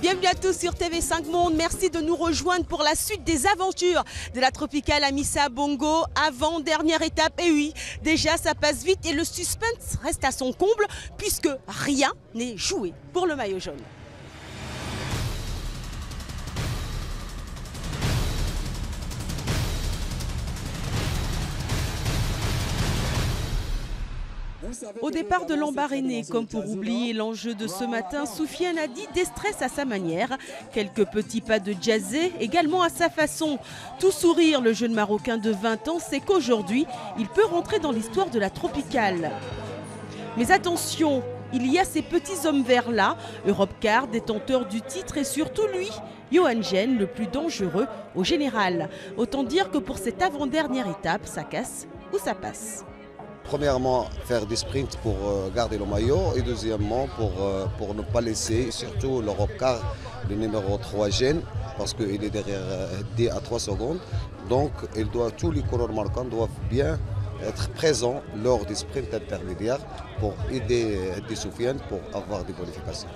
Bienvenue à tous sur TV5 Monde. Merci de nous rejoindre pour la suite des aventures de la Tropicale Amissa Bongo. Avant-dernière étape, et oui, déjà ça passe vite et le suspense reste à son comble puisque rien n'est joué pour le maillot jaune. Au départ de l'Embarrainé, comme pour oublier l'enjeu de ce matin, Soufiane Hadi déstresse à sa manière. Quelques petits pas de jazzé, également à sa façon. Tout sourire, le jeune Marocain de 20 ans sait qu'aujourd'hui, il peut rentrer dans l'histoire de la Tropicale. Mais attention, il y a ces petits hommes verts là, Europcar, détenteur du titre et surtout lui, Johan Gen, le plus dangereux au général. Autant dire que pour cette avant-dernière étape, ça casse ou ça passe. Premièrement, faire des sprints pour garder le maillot et deuxièmement, pour ne pas laisser, surtout l'Europcar, le numéro 3 Gen, parce qu'il est derrière 10 à 3 secondes. Donc, tous les coureurs marquants doivent bien être présents lors des sprints intermédiaires pour aider Soufiane pour avoir des bonifications.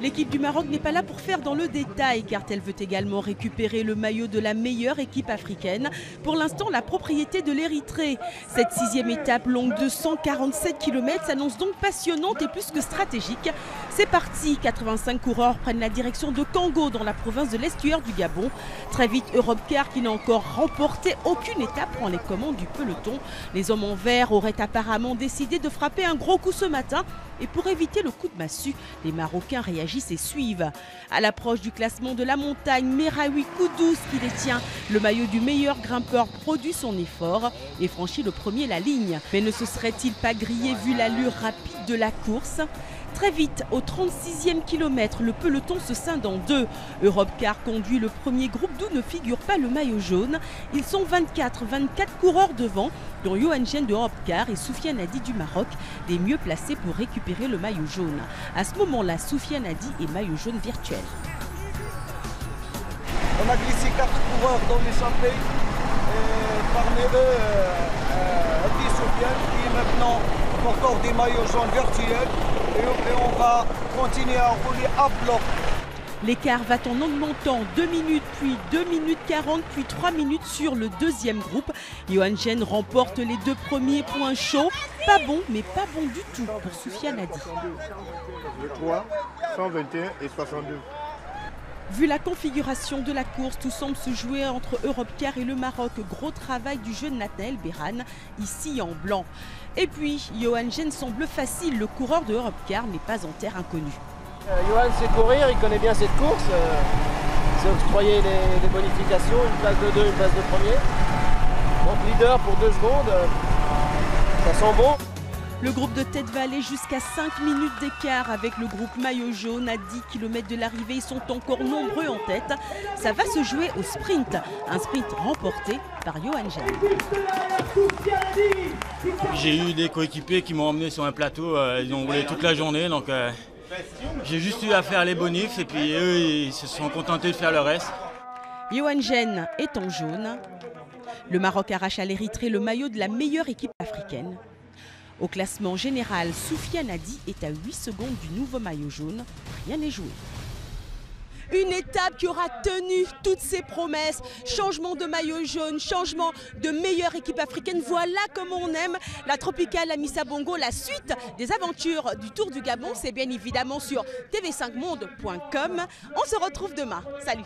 L'équipe du Maroc n'est pas là pour faire dans le détail car elle veut également récupérer le maillot de la meilleure équipe africaine. Pour l'instant, la propriété de l'Érythrée. Cette 6e étape longue de 147 km s'annonce donc passionnante et plus que stratégique. C'est parti, 85 coureurs prennent la direction de Kango dans la province de l'estuaire du Gabon. Très vite, Europcar, qui n'a encore remporté aucune étape, prend les commandes du peloton. Les hommes en vert auraient apparemment décidé de frapper un gros coup ce matin. Et pour éviter le coup de massue, les Marocains réagissent et suivent. À l'approche du classement de la montagne, Meraoui Koudous, qui détient le maillot du meilleur grimpeur, produit son effort et franchit le premier la ligne. Mais ne se serait-il pas grillé vu l'allure rapide de la course ? Très vite, au 36e kilomètre, le peloton se scinde en deux. Europcar conduit le premier groupe d'où ne figure pas le maillot jaune. Ils sont 24 coureurs devant, dont Johan Gen de Europcar et Soufiane Hadi du Maroc, les mieux placés pour récupérer le maillot jaune. À ce moment-là, Soufiane Hadi est maillot jaune virtuel. On a glissé 4 coureurs dans l'échappée. Parmi eux, Hadi Soufiane qui est maintenant encore des maillots jaunes virtuels. Et on va continuer à rouler à bloc. L'écart va en augmentant 2 minutes, puis 2 minutes 40, puis 3 minutes sur le deuxième groupe. Johan Gen remporte les 2 premiers points chauds. Pas bon, mais pas bon du tout pour Soufiane Hadi. 3, 121 et 62. Vu la configuration de la course, tout semble se jouer entre Europcar et le Maroc. Gros travail du jeune Nathanaël Berhan, ici en blanc. Et puis, Johan Gen semble facile. Le coureur de Europcar n'est pas en terre inconnue. Johan sait courir, il connaît bien cette course. Il sait octroyer les bonifications, une place de 2, une place de premier. Donc leader pour 2 secondes, ça sent bon. Le groupe de tête va aller jusqu'à 5 minutes d'écart avec le groupe maillot jaune. À 10 km de l'arrivée, ils sont encore nombreux en tête. Ça va se jouer au sprint. Un sprint remporté par Johan Gen. J'ai eu des coéquipiers qui m'ont emmené sur un plateau. Ils ont roulé toute la journée. Donc j'ai juste eu à faire les bonifs et puis eux, ils se sont contentés de faire le reste. Johan Gen est en jaune. Le Maroc arrache à l'Érythrée le maillot de la meilleure équipe africaine. Au classement général, Soufiane Hadi est à 8 secondes du nouveau maillot jaune. Rien n'est joué. Une étape qui aura tenu toutes ses promesses. Changement de maillot jaune, changement de meilleure équipe africaine. Voilà comment on aime la Tropicale Amissa Bongo. La suite des aventures du Tour du Gabon, c'est bien évidemment sur tv5monde.com. On se retrouve demain. Salut!